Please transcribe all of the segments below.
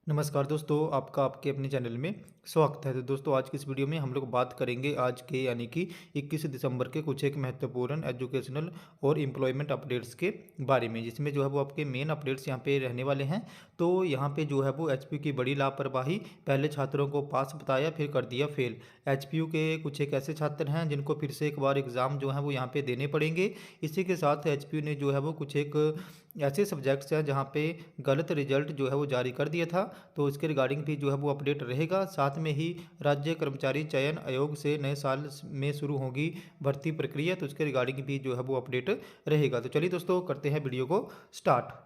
नमस्कार दोस्तों, आपका आपके अपने चैनल में स्वागत है। तो दोस्तों, आज की इस वीडियो में हम लोग बात करेंगे आज के यानी कि 21 दिसंबर के कुछ एक महत्वपूर्ण एजुकेशनल और एम्प्लॉयमेंट अपडेट्स के बारे में, जिसमें जो है वो आपके मेन अपडेट्स यहाँ पे रहने वाले हैं। तो यहाँ पे जो है वो एचपीयू की बड़ी लापरवाही, पहले छात्रों को पास बताया फिर कर दिया फेल। एचपीयू के कुछ एक ऐसे छात्र हैं जिनको फिर से एक बार एग्ज़ाम जो है वो यहाँ पे देने पड़ेंगे। इसी के साथ एचपीयू ने जो है वो कुछ एक ऐसे सब्जेक्ट्स हैं जहाँ पे गलत रिजल्ट जो है वो जारी कर दिया था, तो इसके रिगार्डिंग भी जो है वो अपडेट रहेगा। साथ में ही राज्य कर्मचारी चयन आयोग से नए साल में शुरू होगी भर्ती प्रक्रिया, तो इसके रिगार्डिंग भी जो है वो अपडेट रहेगा। तो चलिए दोस्तों, करते हैं वीडियो को स्टार्ट।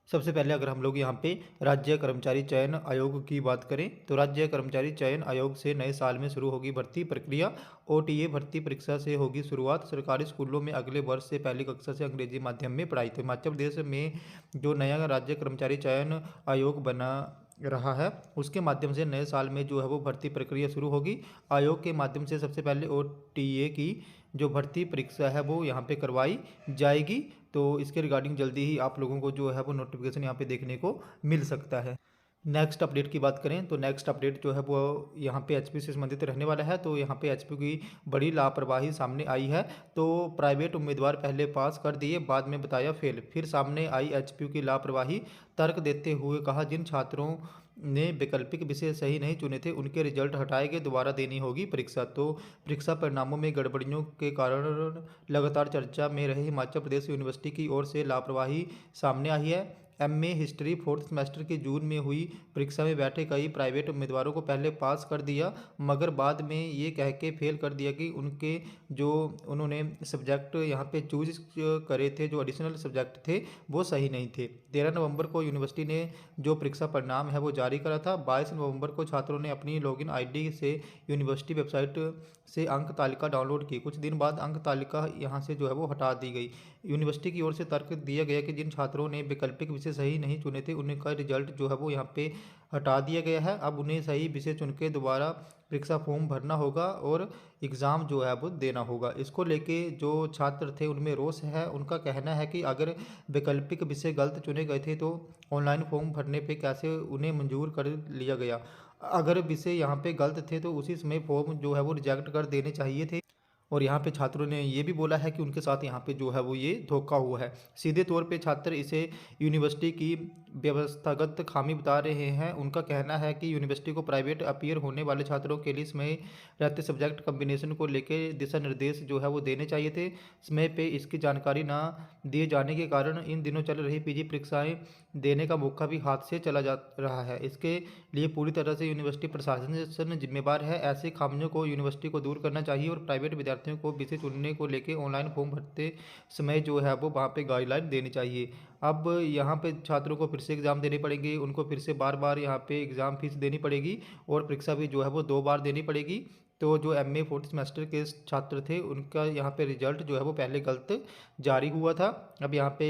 सबसे पहले अगर हम लोग यहाँ पे राज्य कर्मचारी चयन आयोग की बात करें, तो राज्य कर्मचारी चयन आयोग से नए साल में शुरू होगी भर्ती प्रक्रिया। ओटीए भर्ती परीक्षा से होगी शुरुआत। सरकारी स्कूलों में अगले वर्ष से पहली कक्षा से अंग्रेजी माध्यम में पढ़ाई। तो हिमाचल प्रदेश में जो नया राज्य कर्मचारी चयन आयोग बना रहा है, उसके माध्यम से नए साल में जो है वो भर्ती प्रक्रिया शुरू होगी। आयोग के माध्यम से सबसे पहले ओटीए की जो भर्ती परीक्षा है वो यहाँ पे करवाई जाएगी। तो इसके रिगार्डिंग जल्दी ही आप लोगों को जो है वो नोटिफिकेशन यहाँ पे देखने को मिल सकता है। नेक्स्ट अपडेट की बात करें तो नेक्स्ट अपडेट जो है वो यहाँ पे एचपी से संबंधित रहने वाला है। तो यहाँ पे एचपी की बड़ी लापरवाही सामने आई है। तो प्राइवेट उम्मीदवार पहले पास कर दिए, बाद में बताया फेल। फिर सामने आई एचपी की लापरवाही। तर्क देते हुए कहा, जिन छात्रों ने वैकल्पिक विषय सही नहीं चुने थे उनके रिजल्ट हटाए गए, दोबारा देनी होगी परीक्षा। तो परीक्षा परिणामों में गड़बड़ियों के कारण लगातार चर्चा में रहे हिमाचल प्रदेश यूनिवर्सिटी की ओर से लापरवाही सामने आई है। एमए हिस्ट्री फोर्थ सेमेस्टर की जून में हुई परीक्षा में बैठे कई प्राइवेट उम्मीदवारों को पहले पास कर दिया, मगर बाद में ये कह के फेल कर दिया कि उनके जो उन्होंने सब्जेक्ट यहाँ पे चूज करे थे, जो एडिशनल सब्जेक्ट थे, वो सही नहीं थे। 13 नवंबर को यूनिवर्सिटी ने जो परीक्षा परिणाम है वो जारी करा था। 22 नवंबर को छात्रों ने अपनी लॉगिन आईडी से यूनिवर्सिटी वेबसाइट से अंक तालिका डाउनलोड की। कुछ दिन बाद अंक तालिका यहाँ से जो है वो हटा दी गई। यूनिवर्सिटी की ओर से तर्क दिया गया कि जिन छात्रों ने वैकल्पिक विषय सही नहीं चुने थे उनका रिजल्ट जो है वो यहाँ पे हटा दिया गया है। अब उन्हें सही विषय चुन के दोबारा परीक्षा फॉर्म भरना होगा और एग्ज़ाम जो है वो देना होगा। इसको लेके जो छात्र थे उनमें रोष है। उनका कहना है कि अगर वैकल्पिक विषय गलत चुने गए थे तो ऑनलाइन फॉर्म भरने पे कैसे उन्हें मंजूर कर लिया गया। अगर विषय यहाँ पे गलत थे तो उसी समय फॉर्म जो है वो रिजेक्ट कर देने चाहिए थे। और यहाँ पे छात्रों ने ये भी बोला है कि उनके साथ यहाँ पे जो है वो ये धोखा हुआ है। सीधे तौर पे छात्र इसे यूनिवर्सिटी की व्यवस्थागत खामी बता रहे हैं। उनका कहना है कि यूनिवर्सिटी को प्राइवेट अपीयर होने वाले छात्रों के लिए समय रहते सब्जेक्ट कम्बिनेशन को लेकर दिशा निर्देश जो है वो देने चाहिए थे। समय पे इसकी जानकारी ना दिए जाने के कारण इन दिनों चल रही पीजी परीक्षाएं देने का मौका भी हाथ से चला जा रहा है। इसके लिए पूरी तरह से यूनिवर्सिटी प्रशासन जिम्मेवार है। ऐसे खामियों को यूनिवर्सिटी को दूर करना चाहिए और प्राइवेट विद्यार्थियों को विषय चुनने को लेकर ऑनलाइन फॉर्म भरते समय जो है वो वहाँ पे गाइडलाइन देनी चाहिए। अब यहाँ पे छात्रों को फिर से एग्ज़ाम देने पड़ेंगे, उनको फिर से बार बार यहाँ पे एग्ज़ाम फीस देनी पड़ेगी और परीक्षा भी जो है वो 2 बार देनी पड़ेगी। तो जो एमए फोर्थ सेमेस्टर के छात्र थे उनका यहाँ पे रिजल्ट जो है वो पहले गलत जारी हुआ था। अब यहाँ पे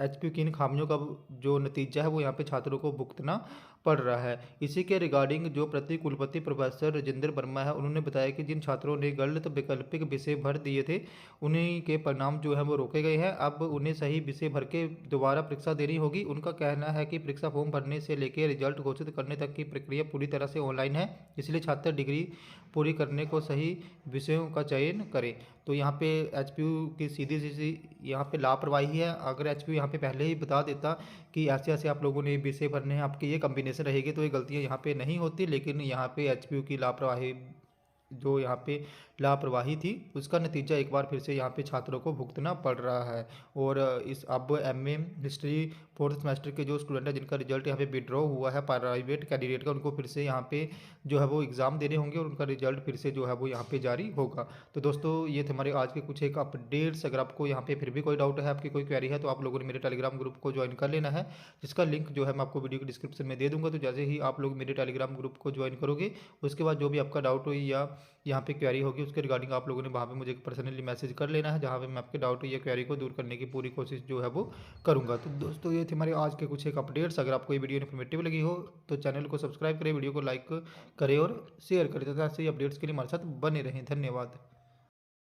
एचपीयू की इन खामियों का जो नतीजा है वो यहाँ पे छात्रों को भुगतना पड़ रहा है। इसी के रिगार्डिंग जो प्रति कुलपति प्रोफेसर राजेंद्र वर्मा है, उन्होंने बताया कि जिन छात्रों ने गलत वैकल्पिक विषय भर दिए थे उन्हीं के परिणाम जो है वो रोके गए हैं। अब उन्हें सही विषय भर के दोबारा परीक्षा देनी होगी। उनका कहना है कि परीक्षा फॉर्म भरने से लेकर रिजल्ट घोषित करने तक की प्रक्रिया पूरी तरह से ऑनलाइन है, इसलिए छात्र डिग्री पूरी करने को सही विषयों का चयन करें। तो यहाँ पे एचपीयू की सीधी सी यहाँ पे लापरवाही है। अगर एचपीयू यहाँ पे पहले ही बता देता कि ऐसे ऐसे आप लोगों ने विषय भरने हैं, आपकी ये कॉम्बिनेशन रहेगी, तो ये गलतियाँ यहाँ पे नहीं होती। लेकिन यहाँ पे एचपीयू की लापरवाही जो यहाँ पे लापरवाही थी उसका नतीजा एक बार फिर से यहाँ पे छात्रों को भुगतना पड़ रहा है। और इस अब एमए हिस्ट्री फोर्थ सेमेस्टर के जो स्टूडेंट है जिनका रिजल्ट यहाँ पे विड्रॉ हुआ है प्राइवेट कैंडिडेट का, उनको फिर से यहाँ पे जो है वो एग्ज़ाम देने होंगे और उनका रिजल्ट फिर से जो है वो यहाँ पे जारी होगा। तो दोस्तों, ये थे हमारे आज के कुछ एक अपडेट्स। अगर आपको यहाँ पे फिर भी कोई डाउट है, आपकी कोई क्वेरी है, तो आप लोगों ने मेरे टेलीग्राम ग्रुप को ज्वाइन कर लेना है, जिसका लिंक जो है मैं आपको वीडियो के डिस्क्रिप्शन में दे दूँगा। तो जैसे ही आप लोग मेरे टेलीग्राम ग्रुप को ज्वाइन करोगे, उसके बाद जो भी आपका डाउट हो या यहाँ पे क्वेरी होगी उसके रिगार्डिंग आप लोगों ने वहाँ पे मुझे पर्सनली मैसेज कर लेना है, जहाँ पे मैं आपके डाउट या क्वेरी को दूर करने की पूरी कोशिश जो है वो करूँगा। तो दोस्तों, ये थे हमारे आज के कुछ एक अपडेट्स। अगर आपको ये वीडियो इन्फॉर्मेटिव लगी हो तो चैनल को सब्सक्राइब करें, वीडियो को लाइक करें और शेयर करें, तथा ऐसे ही अपडेट्स के लिए हमारे साथ बने रहें। धन्यवाद।